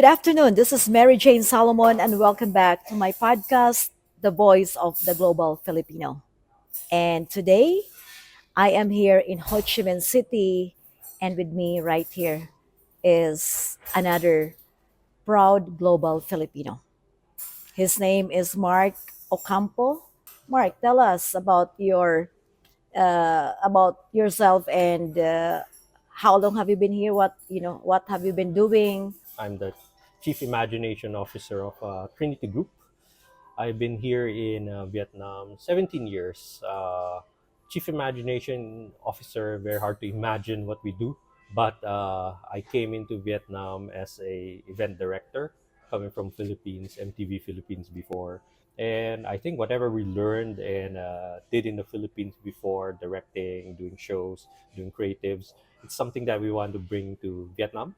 Good afternoon. This is Mary Jane Solomon, and welcome back to my podcast, The Voice of the Global Filipino. And today, I am here in Ho Chi Minh City, and with me right here is another proud global Filipino. His name is Mark Ocampo. Mark, tell us about yourself and how long have you been here? What have you been doing? I'm the Chief Imagination Officer of Trinity Group. I've been here in Vietnam 17 years. Chief Imagination Officer, very hard to imagine what we do. But I came into Vietnam as a event director, coming from Philippines, MTV Philippines before. And I think whatever we learned and did in the Philippines before, directing, doing shows, doing creatives, it's something that we want to bring to Vietnam.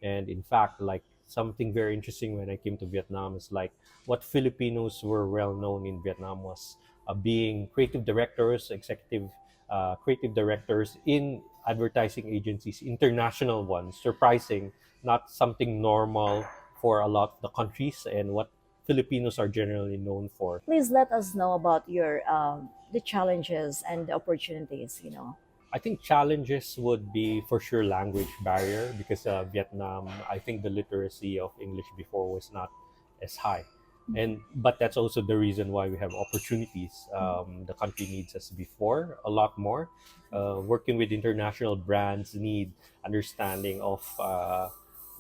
And in fact, like something very interesting when I came to Vietnam is like what Filipinos were well known in Vietnam was being creative directors, executive creative directors in advertising agencies, international ones, surprising, not something normal for a lot of the countries and what Filipinos are generally known for. Please let us know about your the challenges and the opportunities. I think challenges would be for sure language barrier because Vietnam, I think the literacy of English before was not as high, and but that's also the reason why we have opportunities. The country needs us before a lot more. Working with international brands need understanding of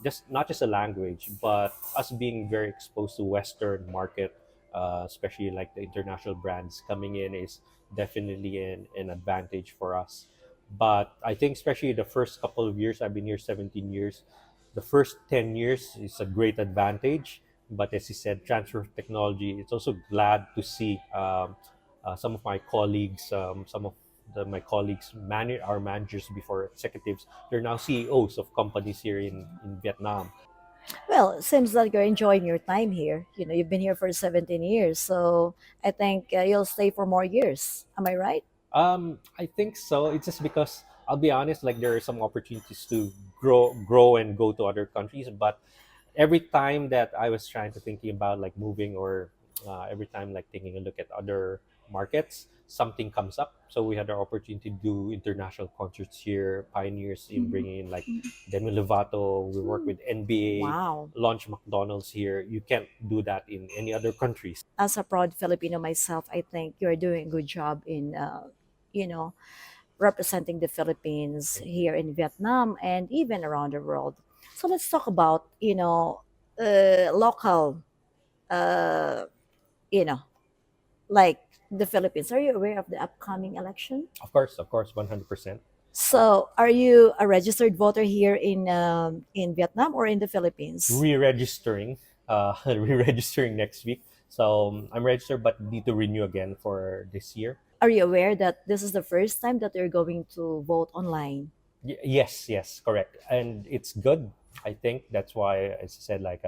just not just a language, but us being very exposed to Western market, especially like the international brands coming in is definitely an advantage for us. But I think especially the first couple of years, I've been here 17 years, the first 10 years is a great advantage. But as you said, transfer of technology, it's also glad to see some of my colleagues, some of my colleagues, our managers before executives, they're now CEOs of companies here in Vietnam. Well, it seems like you're enjoying your time here. You've been here for 17 years, so I think you'll stay for more years. Am I right? I think so. It's just because I'll be honest, like there are some opportunities to grow and go to other countries. But every time that I was trying to thinking about like moving or every time like taking a look at other markets, something comes up. So we had our opportunity to do international concerts here, pioneers in bringing in like Demi Lovato. We work with Wow. NBA, launch McDonald's here. You can't do that in any other countries. As a proud Filipino myself, I think you're doing a good job in, you know, representing the Philippines here in Vietnam and even around the world. So let's talk about, local, uh, you know, like the Philippines. Are you aware of the upcoming election? Of course, 100%. So, are you a registered voter here in Vietnam or in the Philippines? Re-registering, re-registering next week. So I'm registered, but need to renew again for this year. Are you aware that this is the first time that you're going to vote online? Yes, correct, and it's good. I think that's why, as I said, like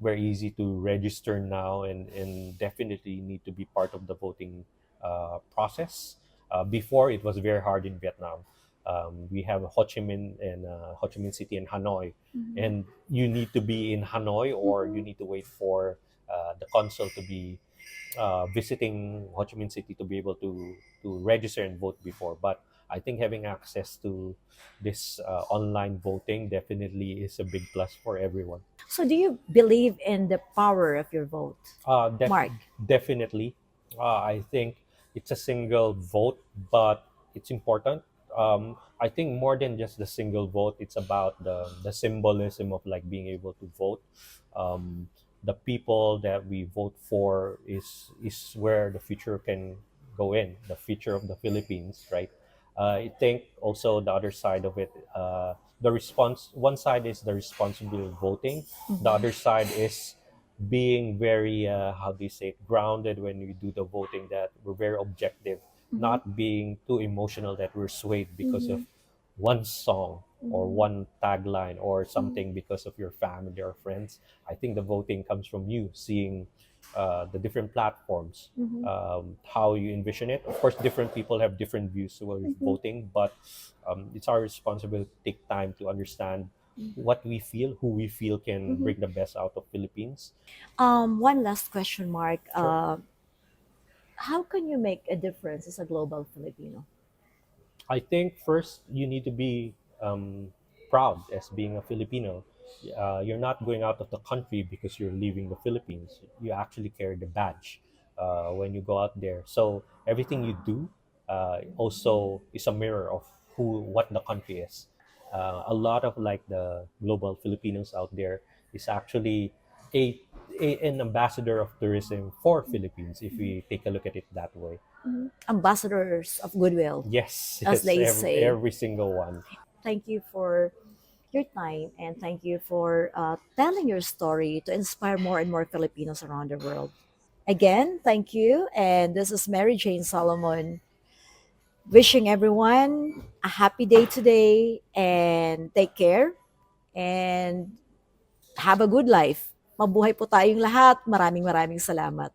very easy to register now, and definitely need to be part of the voting process. Before it was very hard in Vietnam. We have Ho Chi Minh and Ho Chi Minh City and Hanoi, Mhm. and you need to be in Hanoi or you Mhm. need to wait for the consul to be visiting Ho Chi Minh City to be able to register and vote before. But I think having access to this online voting definitely is a big plus for everyone. So, do you believe in the power of your vote, Uh, def- Mark? Definitely, I think it's a single vote, but it's important. I think more than just the single vote, it's about the symbolism of like being able to vote. Um, the people that we vote for is where the future can go in. The future of the Philippines, right? I think also the other side of it, the response. One side is the responsible voting. The Mhm. other side is being very how do you say it, grounded when we do the voting, that we're very objective, Mhm. not being too emotional that we're swayed because of Mhm. one song or Mhm. one tagline or Mhm. something because of your family or friends. I think the voting comes from you seeing the different platforms, Mhm. how you envision it. Of course, different people have different views with Mhm. voting, but it's our responsibility to take time to understand what we feel, who we feel can Mhm. bring the best out of Philippines. One last question, Mark. Sure. How can you make a difference as a global Filipino? I think first you need to be proud as being a Filipino. You're not going out of the country because you're leaving the Philippines. You actually carry the badge when you go out there. So everything you do also is a mirror of what the country is. A lot of like the global Filipinos out there is actually a, an ambassador of tourism for Philippines if we take a look at it that way. Mhm. Ambassadors of goodwill, Yes, as yes, they say. every single one. Thank you for your time and thank you for telling your story to inspire more and more Filipinos around the world. Again, thank you. And this is Mary Jane Solomon wishing everyone a happy day today and take care and have a good life. Mabuhay po tayong lahat. Maraming maraming salamat.